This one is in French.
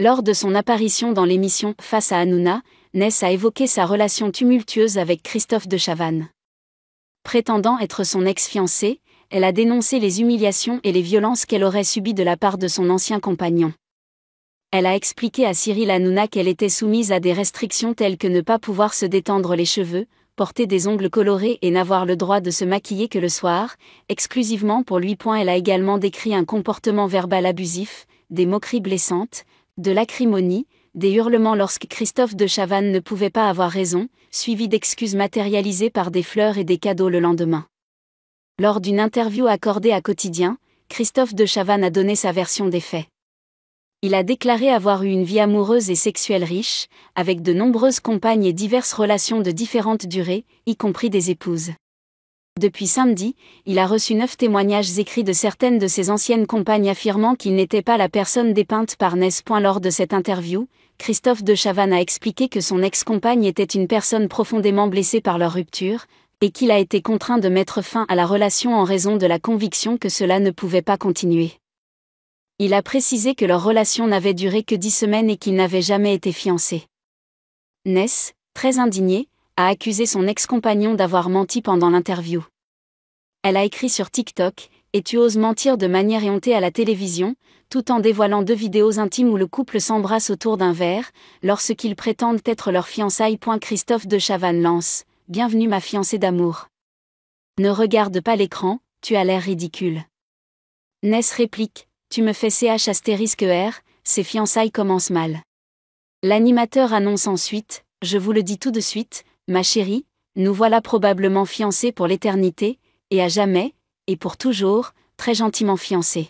Lors de son apparition dans l'émission Face à Hanouna, Ness a évoqué sa relation tumultueuse avec Christophe de Chavannes. Prétendant être son ex-fiancé, elle a dénoncé les humiliations et les violences qu'elle aurait subies de la part de son ancien compagnon. Elle a expliqué à Cyril Hanouna qu'elle était soumise à des restrictions telles que ne pas pouvoir se détendre les cheveux, porter des ongles colorés et n'avoir le droit de se maquiller que le soir, exclusivement pour lui. Elle a également décrit un comportement verbal abusif, des moqueries blessantes, de l'acrimonie, des hurlements lorsque Christophe de Chavannes ne pouvait pas avoir raison, suivis d'excuses matérialisées par des fleurs et des cadeaux le lendemain. Lors d'une interview accordée à Quotidien, Christophe de Chavannes a donné sa version des faits. Il a déclaré avoir eu une vie amoureuse et sexuelle riche, avec de nombreuses compagnes et diverses relations de différentes durées, y compris des épouses. Depuis samedi, il a reçu 9 témoignages écrits de certaines de ses anciennes compagnes affirmant qu'il n'était pas la personne dépeinte par Ness. Lors de cette interview, Christophe de Chavannes a expliqué que son ex-compagne était une personne profondément blessée par leur rupture, et qu'il a été contraint de mettre fin à la relation en raison de la conviction que cela ne pouvait pas continuer. Il a précisé que leur relation n'avait duré que 10 semaines et qu'ils n'avaient jamais été fiancés. Ness, très indignée, a accusé son ex-compagnon d'avoir menti pendant l'interview. Elle a écrit sur TikTok « Et tu oses mentir de manière éhontée à la télévision », tout en dévoilant 2 vidéos intimes où le couple s'embrasse autour d'un verre, lorsqu'ils prétendent être leurs fiançailles. Christophe de Chavannes lance « Bienvenue ma fiancée d'amour. Ne regarde pas l'écran, tu as l'air ridicule. » Ness réplique « Tu me fais CH*R, ces fiançailles commencent mal. » L'animateur annonce ensuite « Je vous le dis tout de suite, ma chérie, nous voilà probablement fiancés pour l'éternité, et à jamais, et pour toujours, très gentiment fiancés. »